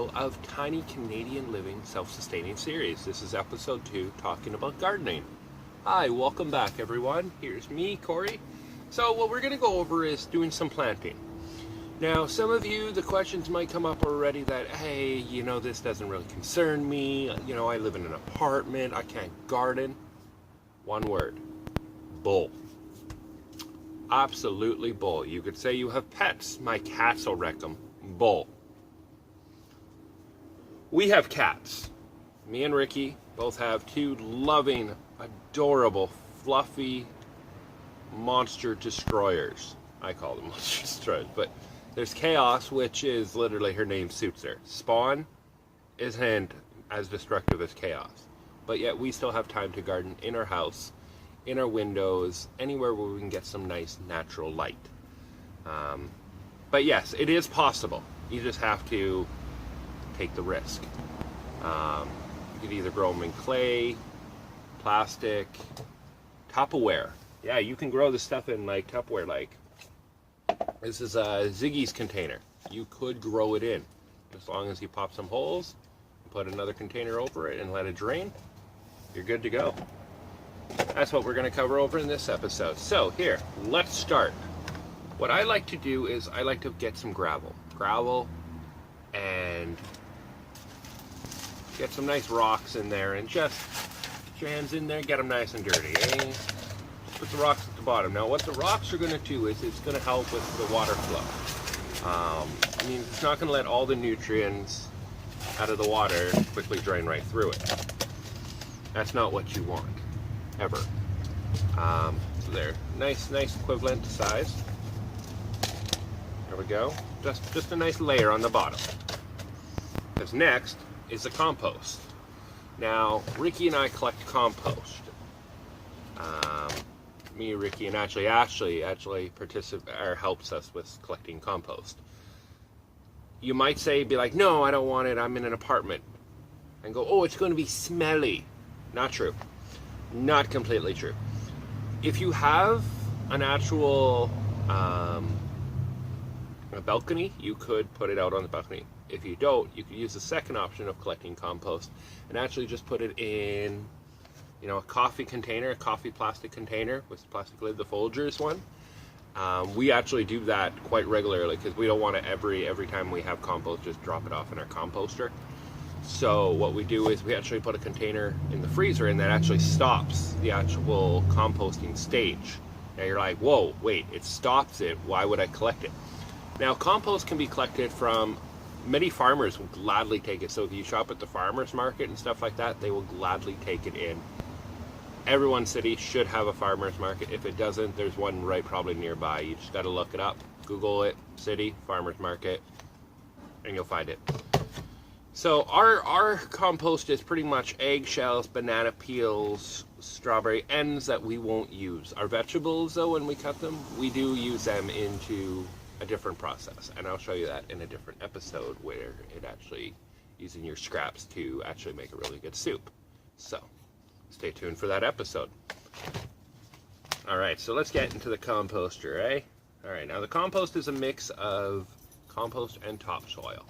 all of Tiny Canadian Living Self-Sustaining Series. This is episode 2, talking about gardening. Hi, welcome back everyone. Here's me, Corey. So what we're going to go over is doing some planting. Now, some of you, the questions might come up already that, hey, this doesn't really concern me. I live in an apartment. I can't garden. One word, bull. Absolutely bull. You could say you have pets. My cats will wreck them. Bull. We have cats. Me and Ricky both have two loving, adorable, fluffy monster destroyers. I call them monster destroyers, but there's Chaos, which is literally her name suits her. Spawn isn't as destructive as Chaos, but yet we still have time to garden in our house, in our windows, anywhere where we can get some nice natural light. But yes, it is possible. You just have to take the risk. You could either grow them in clay, plastic, Tupperware. Yeah, you can grow this stuff in like Tupperware. Like this is a Ziggy's container. You could grow it in, as long as you pop some holes, put another container over it, and let it drain. You're good to go. That's what we're going to cover over in this episode. So here, let's start. What I like to do is I like to get some gravel, and get some nice rocks in there, and just get your hands in there, get them nice and dirty. Put the rocks at the bottom. Now, what the rocks are going to do is it's going to help with the water flow. It's not going to let all the nutrients out of the water quickly drain right through it. That's not what you want, ever. So they're nice equivalent size. There we go. Just a nice layer on the bottom. Because next is the compost. Now, Ricky and I collect compost. Me, Ricky, and Ashley helps us with collecting compost. You might be like, no, I don't want it. I'm in an apartment. And go, oh, it's going to be smelly. Not true. Not completely true. If you have an actual a balcony, you could put it out on the balcony. If you don't, you could use the second option of collecting compost and actually just put it in, a coffee container, a coffee plastic container with plastic lid, the Folgers one. We actually do that quite regularly because we don't want to every time we have compost just drop it off in our composter. So what we do is we actually put a container in the freezer, and that actually stops the actual composting stage. Now you're like, whoa, wait, it stops it. Why would I collect it? Now, compost can be collected from, many farmers will gladly take it. So if you shop at the farmer's market and stuff like that, they will gladly take it in. Every city should have a farmer's market. If it doesn't, there's one right probably nearby. You just got to look it up. Google it, city, farmer's market, and you'll find it. So our compost is pretty much eggshells, banana peels, strawberry ends that we won't use. Our vegetables, though, when we cut them, we do use them into a different process, and I'll show you that in a different episode where it actually using your scraps to actually make a really good soup. So stay tuned for that episode. Alright, so let's get into the composter, eh? Alright, now the compost is a mix of compost and topsoil.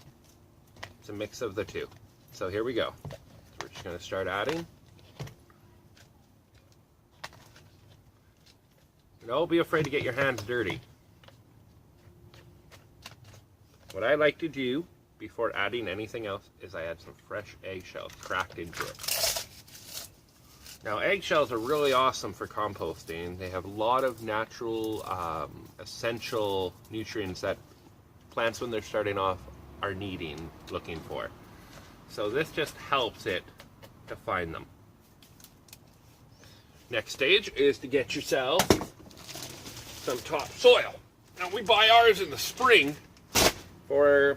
It's a mix of the two. So here we go. So we're just going to start adding. Don't be afraid to get your hands dirty. What I like to do before adding anything else is I add some fresh eggshells cracked into it. Now, eggshells are really awesome for composting. They have a lot of natural, essential nutrients that plants, when they're starting off, are looking for. So this just helps it to find them. Next stage is to get yourself some topsoil. Now, we buy ours in the spring for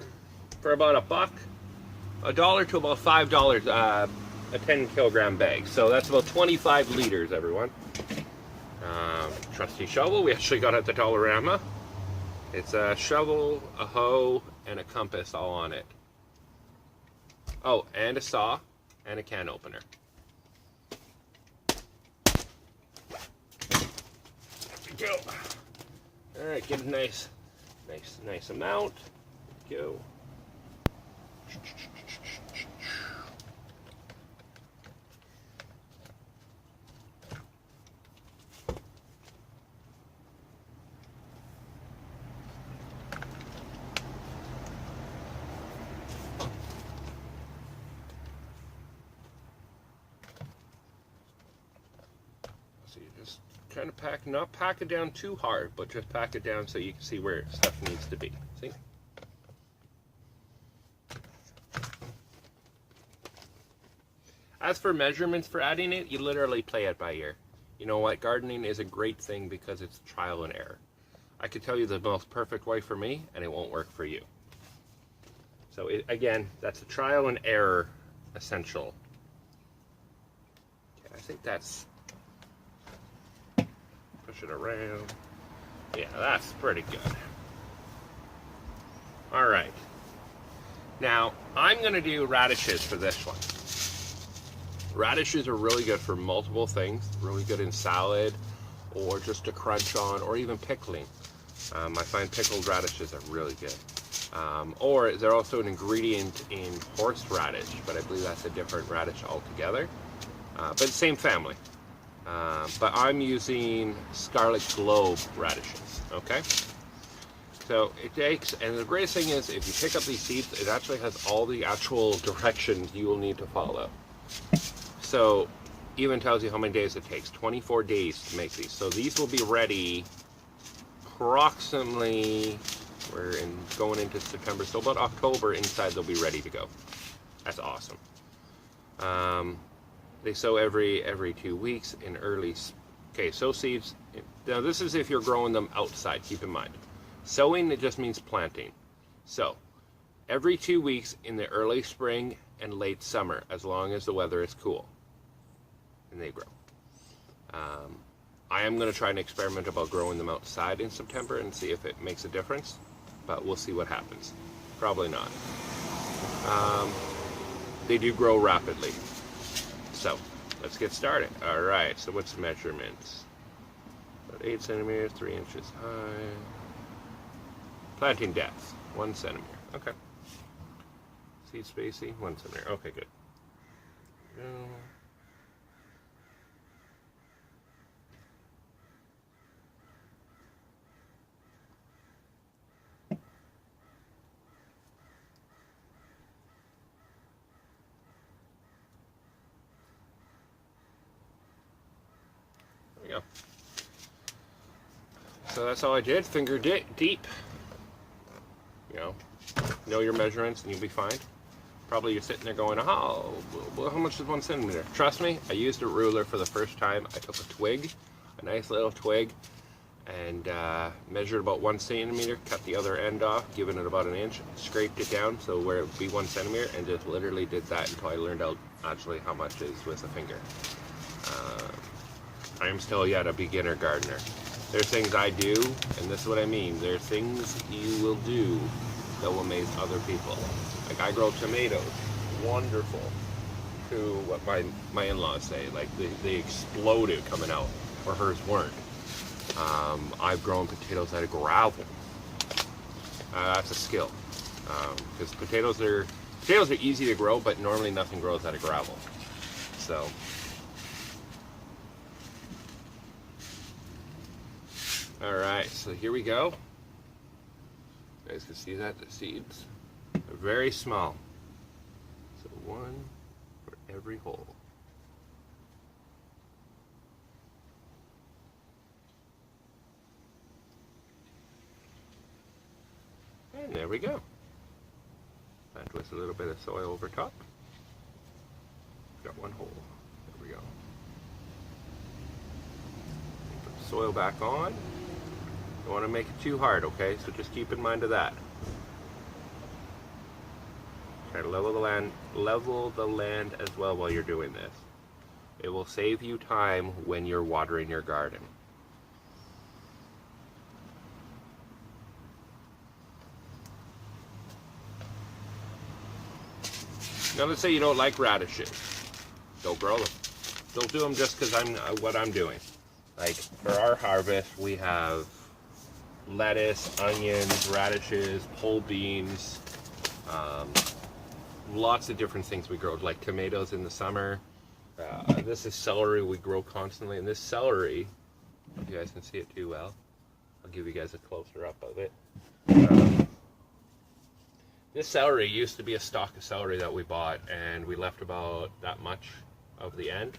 about $1 to about $5 a 10 kilogram bag. So that's about 25 liters, everyone. Trusty shovel we actually got at the Dollarama. It's a shovel, a hoe, and a compass all on it. Oh, and a saw and a can opener. There we go. All right, get a nice amount. Go. So you just kind of pack, not pack it down too hard, but just pack it down so you can see where stuff needs to be. See? As for measurements for adding it, you literally play it by ear. You know what? Gardening is a great thing because it's trial and error. I could tell you the most perfect way for me, and it won't work for you. So again, that's a trial and error essential. Okay, I think that's... Push it around. Yeah, that's pretty good. All right. Now, I'm going to do radishes for this one. Radishes are really good for multiple things. Really good in salad, or just to crunch on, or even pickling. I find pickled radishes are really good. Or they're also an ingredient in horseradish, but I believe that's a different radish altogether. But same family. But I'm using Scarlet Globe radishes, okay? So it takes, and the greatest thing is, if you pick up these seeds, it actually has all the actual directions you will need to follow. So even tells you how many days it takes, 24 days to make these. So these will be ready approximately, we're going into September, so about October inside they'll be ready to go. That's awesome. They sow every 2 weeks in early, okay, sow seeds. Now this is if you're growing them outside, keep in mind. Sowing, it just means planting. So every 2 weeks in the early spring and late summer, as long as the weather is cool, and they grow. I am going to try an experiment about growing them outside in September and see if it makes a difference, but we'll see what happens. Probably not. They do grow rapidly. So let's get started. All right, so what's the measurements? About 8 centimeters, 3 inches high. Planting depth, 1 centimeter. Okay. Seed spacing, 1 centimeter. Okay, good. Go. There we go. So that's all I did. Finger deep. Know your measurements and you'll be fine. Probably you're sitting there going, oh, well, how much is 1 centimeter? Trust me, I used a ruler for the first time. I took a twig, a nice little twig, and measured about 1 centimeter, cut the other end off, giving it about 1 inch, scraped it down so where it would be 1 centimeter, and just literally did that until I learned out actually how much is with a finger. I am still yet a beginner gardener. There's things I do, and this is what I mean. There are things you will do that will amaze other people. Like I grow tomatoes, wonderful, to what my in-laws say. Like they exploded coming out, where hers weren't. I've grown potatoes out of gravel. That's a skill, because potatoes are easy to grow, but normally nothing grows out of gravel. So. All right, so here we go. You guys can see that the seeds are very small. So 1 for every hole. And there we go. Plant with a little bit of soil over top. Got 1 hole. There we go. Put the soil back on. Don't want to make it too hard, okay? So just keep in mind of that. Try to level the land as well while you're doing this. It will save you time when you're watering your garden. Now let's say you don't like radishes. Don't grow them. Don't do them just because what I'm doing. Like for our harvest, we have lettuce, onions, radishes, pole beans, lots of different things we grow, like tomatoes in the summer. This is celery we grow constantly, and this celery, if you guys can see it too well, I'll give you guys a closer up of it. This celery used to be a stalk of celery that we bought, and we left about that much of the end,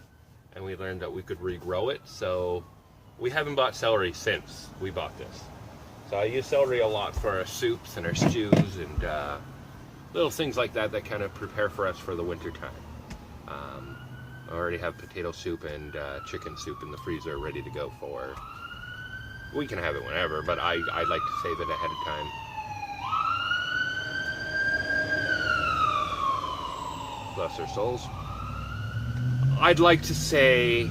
and we learned that we could regrow it, so we haven't bought celery since we bought this. So I use celery a lot for our soups and our stews and little things like that that kind of prepare for us for the winter time. I already have potato soup and chicken soup in the freezer ready to go for. We can have it whenever, but I like to save it ahead of time. Bless their souls. I'd like to say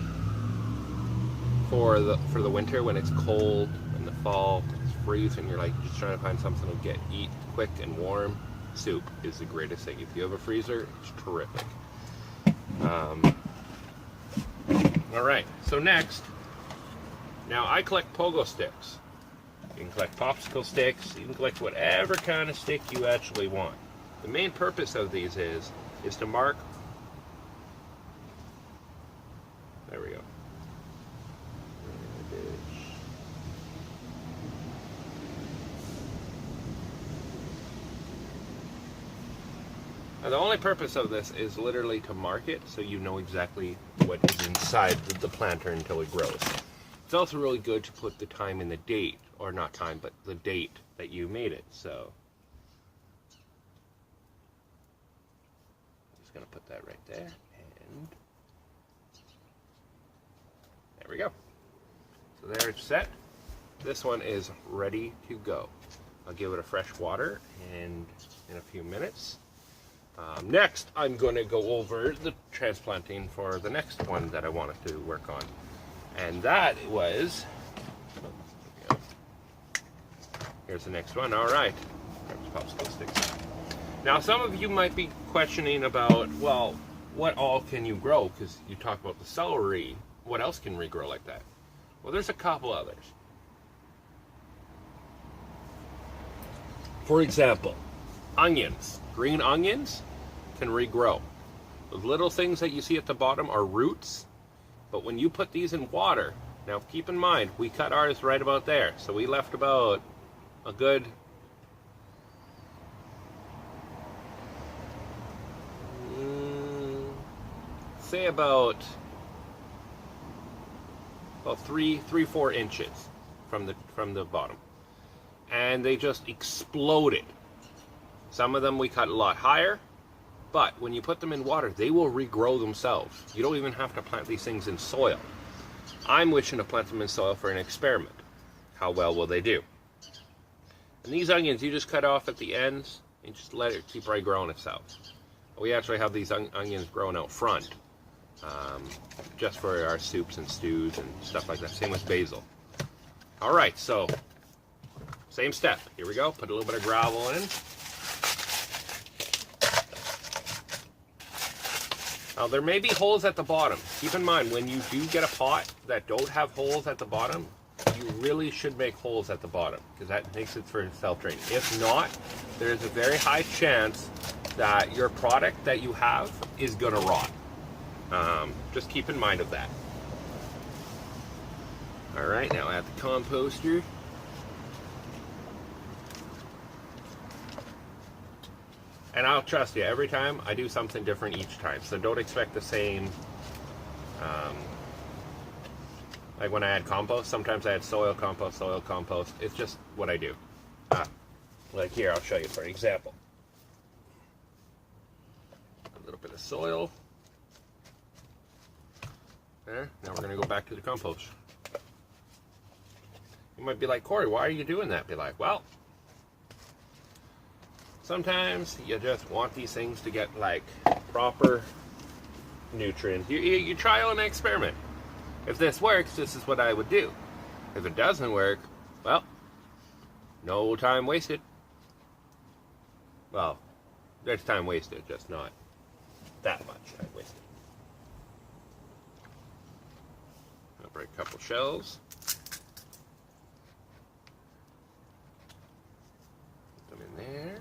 for the winter when it's cold, in the fall it's freezing, you're like just trying to find something to eat quick and warm. Soup is the greatest thing. If you have a freezer, it's terrific. All right. So next, now I collect pogo sticks. You can collect popsicle sticks. You can collect whatever kind of stick you actually want. The main purpose of these is to mark. There we go. Now, the only purpose of this is literally to mark it so you know exactly what is inside the planter until it grows. It's also really good to put the time and the date, or not time, but the date that you made it. So I'm just going to put that right there, and there we go. So there it's set. This one is ready to go. I'll give it a fresh water and in a few minutes. Next, I'm going to go over the transplanting for the next one that I wanted to work on. And that was, here's the next one. All right, popsicle sticks. Now, some of you might be questioning about, well, what all can you grow? Because you talk about the celery. What else can regrow like that? Well, there's a couple others. For example, onions. Green onions can regrow. Those little things that you see at the bottom are roots, but when you put these in water, now keep in mind, we cut ours right about there, so we left about a good say about 3-4 inches from the bottom, and they just exploded. Some of them we cut a lot higher, but when you put them in water, they will regrow themselves. You don't even have to plant these things in soil. I'm wishing to plant them in soil for an experiment. How well will they do? And these onions, you just cut off at the ends and just let it keep right growing itself. We actually have these onions growing out front, just for our soups and stews and stuff like that. Same with basil. All right, so same step. Here we go. Put a little bit of gravel in. Now, there may be holes at the bottom. Keep in mind, when you do get a pot that don't have holes at the bottom, you really should make holes at the bottom, because that makes it for self-draining. If not, there is a very high chance that your product that you have is going to rot. Just keep in mind of that. All right, now add the composter. And I'll trust you, every time I do something different each time, so don't expect the same. Like when I add compost, sometimes I add soil compost. It's just what I do. Like here, I'll show you for an example. A little bit of soil. There, now we're gonna go back to the compost. You might be like, Corey, why are you doing that? Be like, well, sometimes you just want these things to get like proper nutrients. You try on an experiment. If this works, this is what I would do. If it doesn't work, well, no time wasted. Well, there's time wasted, just not that much time wasted. I'll break a couple shells. Put them in there.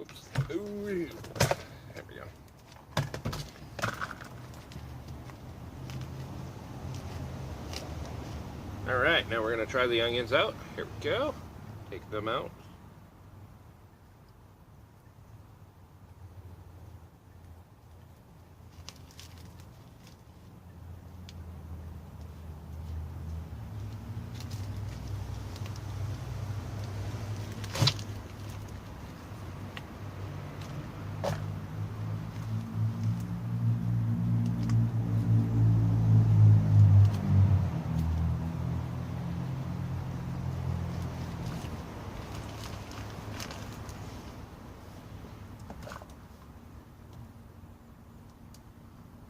Oops. Ooh. There we go. All right, now we're going to try the onions out. Here we go. Take them out.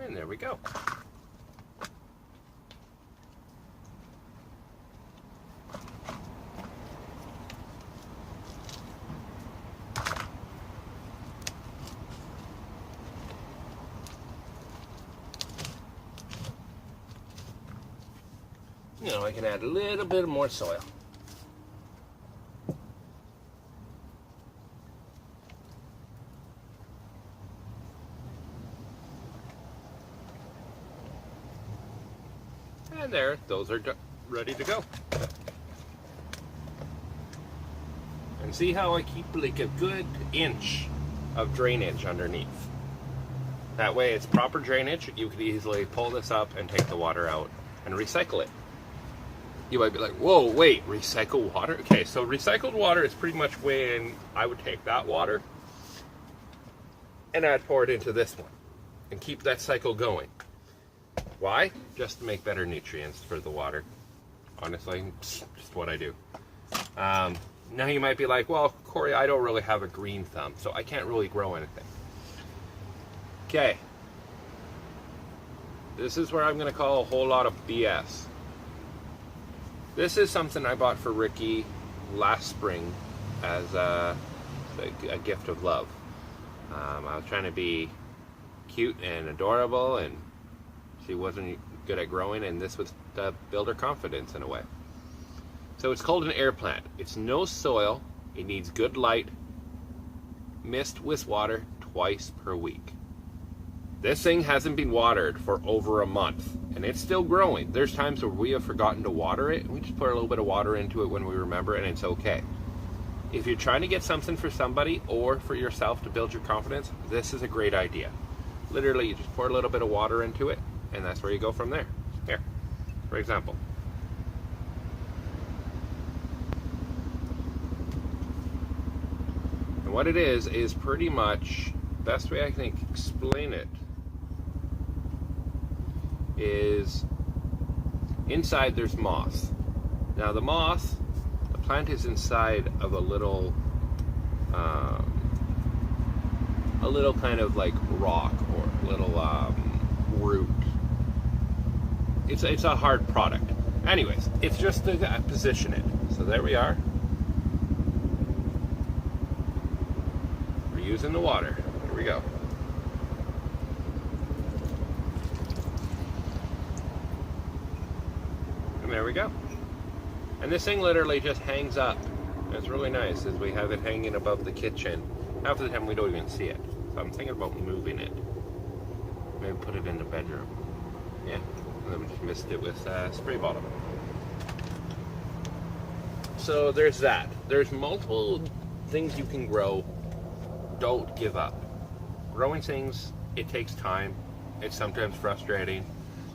And there we go. You know, I can add a little bit more soil. And there, those are ready to go. And see how I keep like a good inch of drainage underneath. That way it's proper drainage. You could easily pull this up and take the water out and recycle it. You might be like, whoa, wait, recycle water? Okay, so recycled water is pretty much when I would take that water and I'd pour it into this one and keep that cycle going. Why? Just to make better nutrients for the water. Honestly, just what I do. Now you might be like, well, Corey, I don't really have a green thumb, so I can't really grow anything. Okay. This is where I'm going to call a whole lot of BS. This is something I bought for Ricky last spring as a gift of love. I was trying to be cute and adorable, and she wasn't good at growing, and this was to build her confidence in a way. So it's called an air plant. It's no soil. It needs good light, mixed with water twice per week. This thing hasn't been watered for over a month, and it's still growing. There's times where we have forgotten to water it, and we just put a little bit of water into it when we remember, and it's okay. If you're trying to get something for somebody or for yourself to build your confidence, this is a great idea. Literally, you just pour a little bit of water into it, and that's where you go from there. Here, for example. And what it is pretty much, best way I can explain it is inside there's moss. Now the moss, the plant is inside of a little kind of like rock or a little root. It's a hard product. Anyways, it's just to position it. So there we are. We're using the water. Here we go. And there we go. And this thing literally just hangs up. It's really nice as we have it hanging above the kitchen. Half of the time we don't even see it. So I'm thinking about moving it. Maybe put it in the bedroom. Yeah. And then we just mist it with spray bottom. So there's that. There's multiple things you can grow. Don't give up. Growing things, it takes time. It's sometimes frustrating.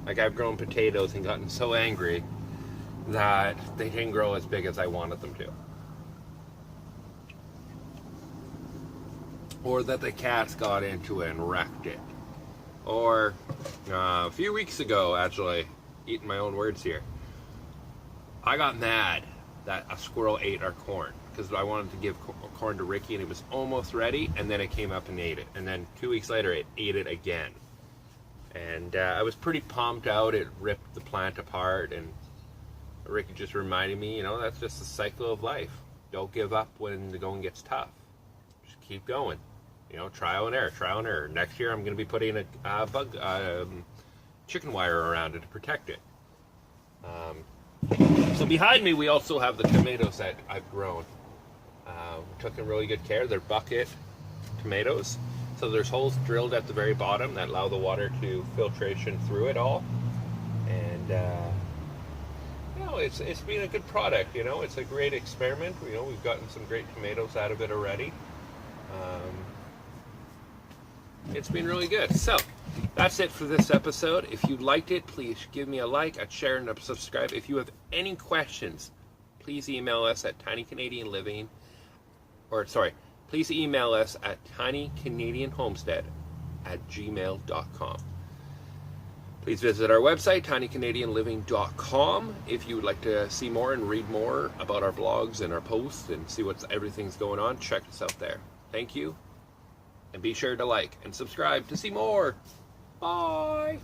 Like I've grown potatoes and gotten so angry that they didn't grow as big as I wanted them to. Or that the cats got into it and wrecked it. Or a few weeks ago, actually, eating my own words here, I got mad that a squirrel ate our corn because I wanted to give corn to Ricky and it was almost ready, and then it came up and ate it. And then 2 weeks later, it ate it again. And I was pretty pumped out. It ripped the plant apart, and Ricky just reminded me, you know, that's just the cycle of life. Don't give up when the going gets tough. Just keep going. You know, trial and error, trial and error. Next year, I'm going to be putting a chicken wire around it to protect it. So behind me, we also have the tomatoes that I've grown. We took them really good care. They're bucket tomatoes. So there's holes drilled at the very bottom that allow the water to filtration through it all. And it's been a good product. It's a great experiment. We've gotten some great tomatoes out of it already. It's been really good. So that's it for this episode. If you liked it, please give me a like, a share, and a subscribe. If you have any questions, please email us at please email us at tinycanadianhomestead@gmail.com. Please visit our website, tinycanadianliving.com, if you would like to see more and read more about our blogs and our posts and see what everything's going on. Check us out there. Thank you, and be sure to like and subscribe to see more. Bye!